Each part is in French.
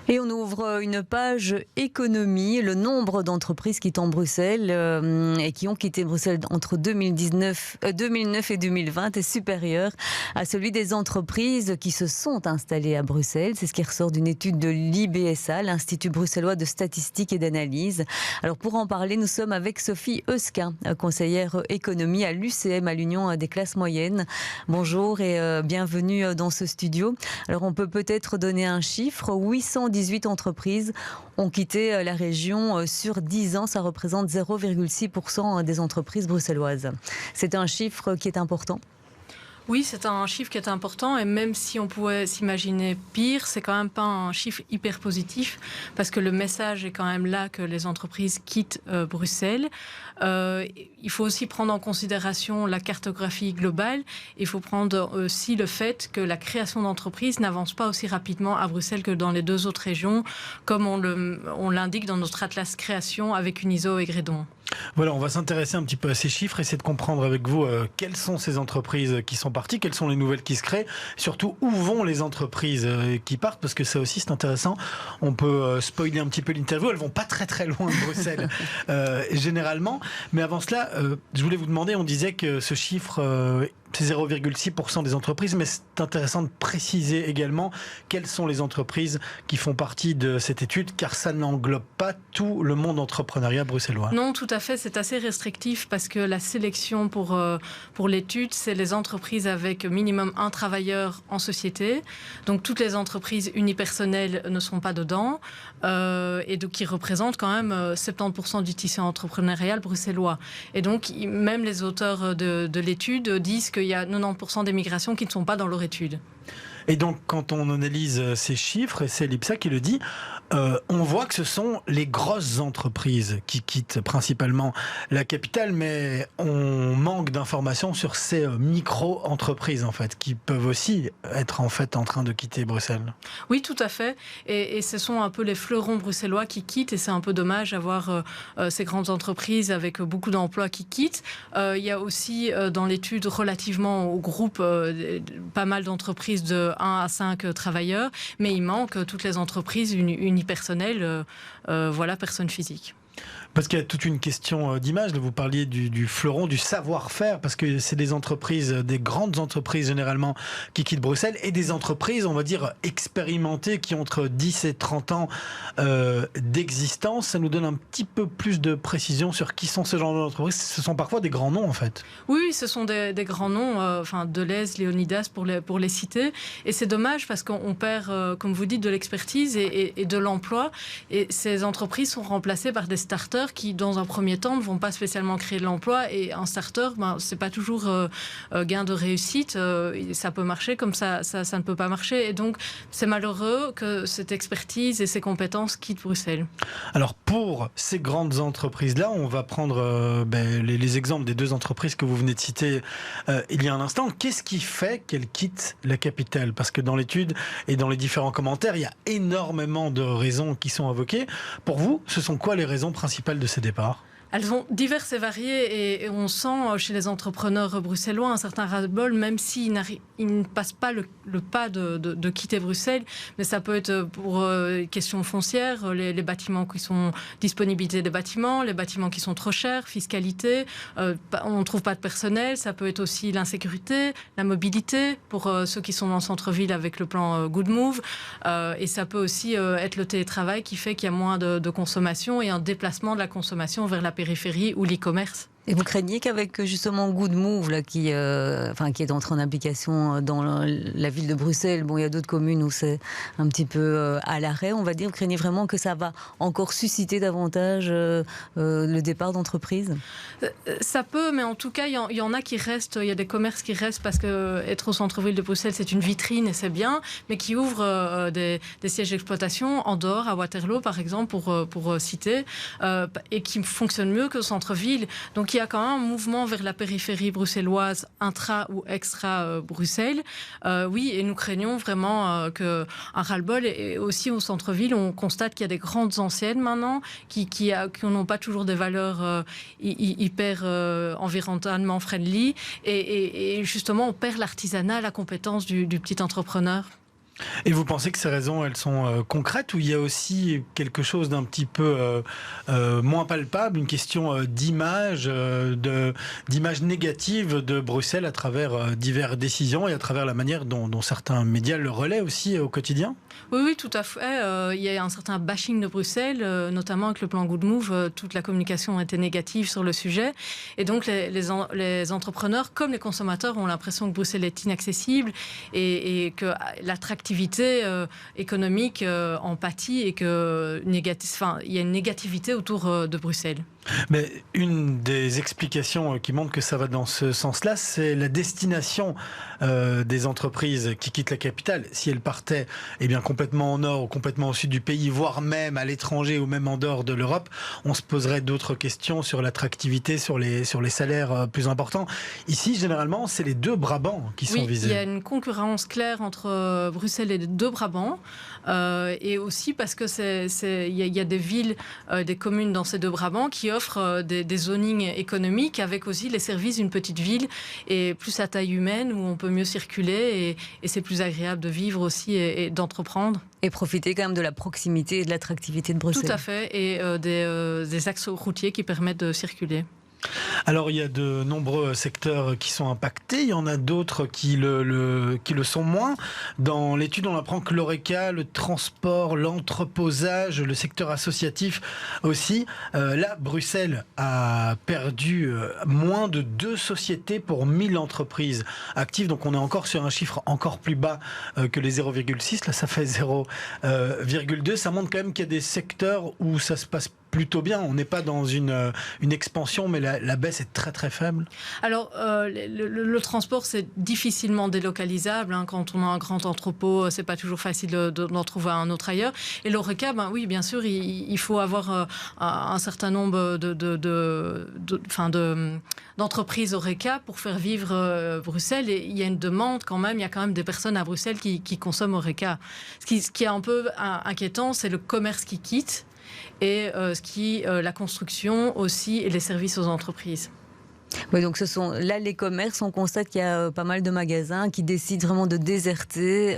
Et on ouvre une page économie. Le nombre d'entreprises quittant Bruxelles et qui ont quitté Bruxelles entre 2009 et 2020 est supérieur à celui des entreprises qui se sont installées à Bruxelles. C'est ce qui ressort d'une étude de l'IBSA, l'Institut bruxellois de statistique et d'analyse. Alors pour en parler, nous sommes avec Sophie Eusquin, conseillère économie à l'UCM, à l'Union des classes moyennes. Bonjour et bienvenue dans ce studio. Alors on peut peut-être donner un chiffre, 818 entreprises ont quitté la région sur 10 ans. Ça représente 0,6% des entreprises bruxelloises. C'est un chiffre qui est important. Oui, c'est un chiffre qui est important et même si on pouvait s'imaginer pire, c'est quand même pas un chiffre hyper positif parce que le message est quand même là que les entreprises quittent Bruxelles. Il faut aussi prendre en considération la cartographie globale. Il faut prendre aussi le fait que la création d'entreprises n'avance pas aussi rapidement à Bruxelles que dans les deux autres régions, comme on l'indique dans notre atlas création avec Uniso et Grédon. Voilà, on va s'intéresser un petit peu à ces chiffres, essayer de comprendre avec vous quelles sont ces entreprises qui sont parties, quelles sont les nouvelles qui se créent, surtout où vont les entreprises qui partent, parce que ça aussi c'est intéressant. On peut spoiler un petit peu l'interview, elles vont pas très très loin de Bruxelles généralement. Mais avant cela, je voulais vous demander, on disait que ce chiffre... c'est 0,6% des entreprises, mais c'est intéressant de préciser également quelles sont les entreprises qui font partie de cette étude, car ça n'englobe pas tout le monde entrepreneuriat bruxellois. Non, tout à fait, c'est assez restrictif parce que la sélection pour l'étude, c'est les entreprises avec minimum un travailleur en société. Donc toutes les entreprises unipersonnelles ne sont pas dedans et donc qui représentent quand même 70% du tissu entrepreneurial bruxellois. Et donc même les auteurs de l'étude disent qu'il y a 90% des migrations qui ne sont pas dans leur étude. Et donc, quand on analyse ces chiffres, et c'est l'IBSA qui le dit, on voit que ce sont les grosses entreprises qui quittent principalement la capitale, mais on manque d'informations sur ces micro-entreprises, en fait, qui peuvent aussi être en fait en train de quitter Bruxelles. Oui, tout à fait. Et ce sont un peu les fleurons bruxellois qui quittent, et c'est un peu dommage d'avoir ces grandes entreprises avec beaucoup d'emplois qui quittent. Il y a aussi dans l'étude relativement au groupe pas mal d'entreprises de 1 à 5 travailleurs, mais il manque toutes les entreprises unipersonnelles, personnes physiques. Parce qu'il y a toute une question d'image. Vous parliez du fleuron, du savoir-faire, parce que c'est des entreprises, des grandes entreprises généralement qui quittent Bruxelles, et des entreprises, on va dire, expérimentées, qui ont entre 10 et 30 ans d'existence. Ça nous donne un petit peu plus de précision sur qui sont ce genre d'entreprises. Ce sont parfois des grands noms, en fait. Oui, ce sont des grands noms, Deleuze, Léonidas, pour les citer. Et c'est dommage parce qu'on perd, comme vous dites, de l'expertise et de l'emploi. Et ces entreprises sont remplacées par des starters qui, dans un premier temps, ne vont pas spécialement créer de l'emploi. Et un starter, c'est pas toujours gain de réussite. Ça peut marcher comme ça ne peut pas marcher. Et donc, c'est malheureux que cette expertise et ces compétences quittent Bruxelles. Alors, pour ces grandes entreprises-là, on va prendre les exemples des deux entreprises que vous venez de citer il y a un instant. Qu'est-ce qui fait qu'elles quittent la capitale? Parce que dans l'étude et dans les différents commentaires, il y a énormément de raisons qui sont évoquées. Pour vous, ce sont quoi les raisons principales de ces départs? Elles sont diverses et variées et on sent chez les entrepreneurs bruxellois un certain ras-le-bol, même s'ils ne passent pas le pas de quitter Bruxelles. Mais ça peut être pour questions foncières, les bâtiments qui sont disponibilité des bâtiments, les bâtiments qui sont trop chers, fiscalité, on ne trouve pas de personnel. Ça peut être aussi l'insécurité, la mobilité pour ceux qui sont dans le centre-ville avec le plan Good Move. Et ça peut aussi être le télétravail qui fait qu'il y a moins de consommation et un déplacement de la consommation vers la périphérie ou l'e-commerce. Et vous craignez qu'avec justement Good Move là, qui est entré en application dans la ville de Bruxelles, il y a d'autres communes où c'est un petit peu à l'arrêt, on va dire, vous craignez vraiment que ça va encore susciter davantage le départ d'entreprises? Ça peut, mais en tout cas, il y en a qui restent, il y a des commerces qui restent parce que être au centre-ville de Bruxelles, c'est une vitrine et c'est bien, mais qui ouvrent des sièges d'exploitation en dehors, à Waterloo par exemple, pour citer, et qui fonctionnent mieux que le centre-ville. Donc il y a quand même un mouvement vers la périphérie bruxelloise, intra ou extra Bruxelles. Oui, et nous craignons vraiment qu'un ras-le-bol, et aussi au centre-ville, on constate qu'il y a des grandes anciennes maintenant qui n'ont pas toujours des valeurs hyper environnementalement friendly. Et justement, on perd l'artisanat, la compétence du petit entrepreneur. Et vous pensez que ces raisons, elles sont concrètes, ou il y a aussi quelque chose d'un petit peu moins palpable, une question d'image, d'image négative de Bruxelles à travers diverses décisions et à travers la manière dont certains médias le relaient aussi au quotidien? Oui, tout à fait. Il y a un certain bashing de Bruxelles, notamment avec le plan Good Move. Toute la communication était négative sur le sujet. Et donc, les entrepreneurs, comme les consommateurs, ont l'impression que Bruxelles est inaccessible et que l'attractivité économique en pâtit et qu'il y a une négativité autour de Bruxelles. Mais une des explications qui montre que ça va dans ce sens-là, c'est la destination des entreprises qui quittent la capitale. Si elles partaient complètement au nord ou complètement au sud du pays, voire même à l'étranger ou même en dehors de l'Europe, on se poserait d'autres questions sur l'attractivité, sur les salaires plus importants. Ici, généralement, c'est les deux Brabants qui sont visés. Il y a une concurrence claire entre Bruxelles et les deux Brabants. Et aussi parce que il y a des villes, des communes dans ces deux Brabants qui offrent des zonings économiques avec aussi les services d'une petite ville et plus à taille humaine où on peut mieux circuler et c'est plus agréable de vivre aussi et d'entreprendre. Et profiter quand même de la proximité et de l'attractivité de Bruxelles. Tout à fait, et des axes routiers qui permettent de circuler. Alors, il y a de nombreux secteurs qui sont impactés. Il y en a d'autres qui le sont moins. Dans l'étude, on apprend que l'ORECA, le transport, l'entreposage, le secteur associatif aussi. Là, Bruxelles a perdu moins de 2 sociétés pour 1000 entreprises actives. Donc, on est encore sur un chiffre encore plus bas que les 0,6. Là, ça fait 0,2. Ça montre quand même qu'il y a des secteurs où ça se passe plutôt bien. On n'est pas dans une expansion, mais la baisse est très très faible. Alors, le transport, c'est difficilement délocalisable. Quand on a un grand entrepôt, c'est pas toujours facile d'en trouver un autre ailleurs. Et l'ORECA, oui, bien sûr, il faut avoir un certain nombre d'entreprises ORECA pour faire vivre Bruxelles. Et il y a une demande quand même. Il y a quand même des personnes à Bruxelles qui consomment ORECA. Ce qui est un peu inquiétant, c'est le commerce qui quitte. Et la construction aussi et les services aux entreprises. Oui, donc ce sont là les commerces. On constate qu'il y a pas mal de magasins qui décident vraiment de déserter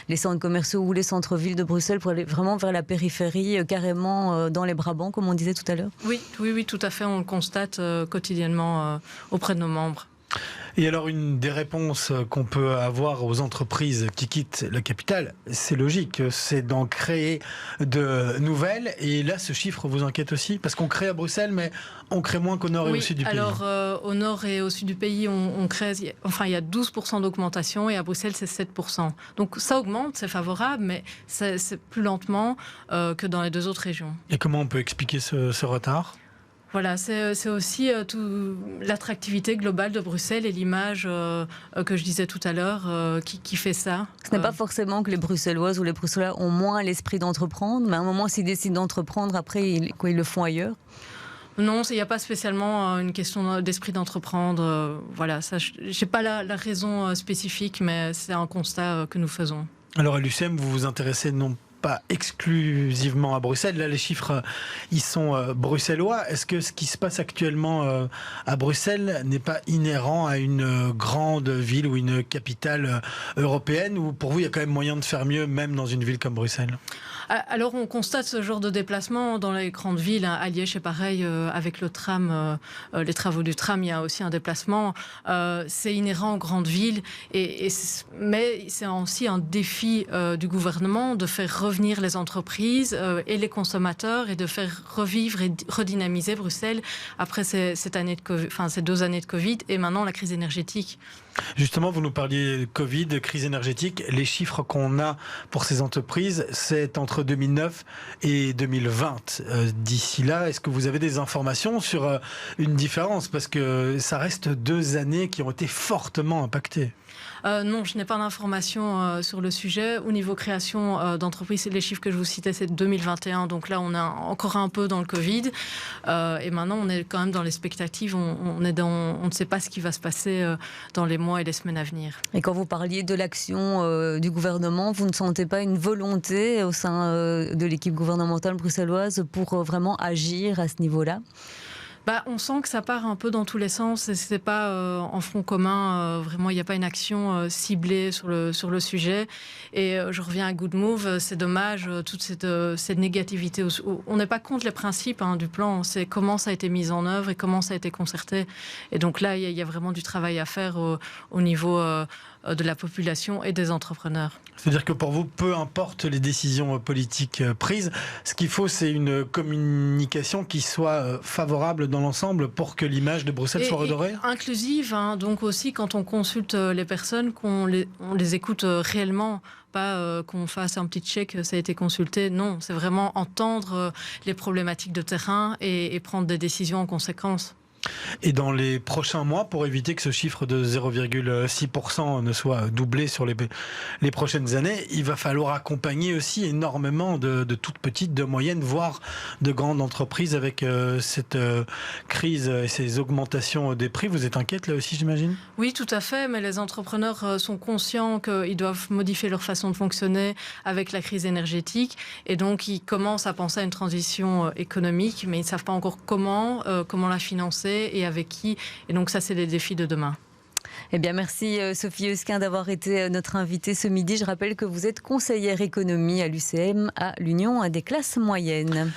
les centres commerciaux ou les centres-villes de Bruxelles pour aller vraiment vers la périphérie, carrément dans les Brabants, comme on disait tout à l'heure. Oui, tout à fait. On le constate quotidiennement auprès de nos membres. Et alors, une des réponses qu'on peut avoir aux entreprises qui quittent la capitale, c'est logique, c'est d'en créer de nouvelles. Et là, ce chiffre vous inquiète aussi? Parce qu'on crée à Bruxelles, mais on crée moins qu'au nord et au sud du pays. Alors, au nord et au sud du pays, on crée... il y a 12% d'augmentation et à Bruxelles, c'est 7%. Donc, ça augmente, c'est favorable, mais c'est plus lentement que dans les 2 autres régions. Et comment on peut expliquer ce retard? Voilà, c'est aussi l'attractivité globale de Bruxelles et l'image que je disais tout à l'heure qui fait ça. Ce n'est pas forcément que les Bruxelloises ou les Bruxellois ont moins l'esprit d'entreprendre, mais à un moment, s'ils décident d'entreprendre, après, ils le font ailleurs. Non, il n'y a pas spécialement une question d'esprit d'entreprendre. Voilà, je n'ai pas la raison spécifique, mais c'est un constat que nous faisons. Alors à l'UCM, vous vous intéressez non pas exclusivement à Bruxelles. Là, les chiffres, ils sont bruxellois. Est-ce que ce qui se passe actuellement à Bruxelles n'est pas inhérent à une grande ville ou une capitale européenne, ou pour vous, il y a quand même moyen de faire mieux, même dans une ville comme Bruxelles? Alors, on constate ce genre de déplacement dans les grandes villes. À Liège, c'est pareil, avec le tram, les travaux du tram, il y a aussi un déplacement. C'est inhérent aux grandes villes, mais c'est aussi un défi du gouvernement de faire revenir les entreprises et les consommateurs et de faire revivre et redynamiser Bruxelles après ces 2 années de Covid et maintenant la crise énergétique. Justement, vous nous parliez de Covid, de crise énergétique. Les chiffres qu'on a pour ces entreprises, c'est entre 2009 et 2020. D'ici là, est-ce que vous avez des informations sur une différence? Parce que ça reste 2 années qui ont été fortement impactées. Non, je n'ai pas d'informations sur le sujet. Au niveau création d'entreprises, les chiffres que je vous citais, c'est 2021. Donc là, on est encore un peu dans le Covid. Et maintenant, on est quand même dans l'expectative. On ne sait pas ce qui va se passer dans les mois et les semaines à venir. Et quand vous parliez de l'action du gouvernement, vous ne sentez pas une volonté au sein de l'équipe gouvernementale bruxelloise pour vraiment agir à ce niveau-là? On sent que ça part un peu dans tous les sens et c'est pas en front commun. Vraiment, il n'y a pas une action ciblée sur le sujet. Et je reviens à Good Move. C'est dommage, toute cette négativité. On n'est pas contre les principes du plan. C'est comment ça a été mis en œuvre et comment ça a été concerté. Et donc là, il y a vraiment du travail à faire au niveau de la population et des entrepreneurs. C'est-à-dire que pour vous, peu importe les décisions politiques prises, ce qu'il faut, c'est une communication qui soit favorable dans l'ensemble pour que l'image de Bruxelles soit redorée. Inclusive, donc aussi quand on consulte les personnes, on les écoute réellement. Pas qu'on fasse un petit check, ça a été consulté. Non, c'est vraiment entendre les problématiques de terrain et prendre des décisions en conséquence. Et dans les prochains mois, pour éviter que ce chiffre de 0,6% ne soit doublé sur les prochaines années, il va falloir accompagner aussi énormément de toutes petites, de moyennes, voire de grandes entreprises avec cette crise et ces augmentations des prix. Vous êtes inquiète là aussi, j'imagine ? Oui, tout à fait, mais les entrepreneurs sont conscients qu'ils doivent modifier leur façon de fonctionner avec la crise énergétique et donc ils commencent à penser à une transition économique, mais ils ne savent pas encore comment la financer et avec qui. Et donc ça, c'est les défis de demain. Eh bien, merci Sophie Eusquin d'avoir été notre invitée ce midi. Je rappelle que vous êtes conseillère économie à l'UCM, à l'Union des classes moyennes.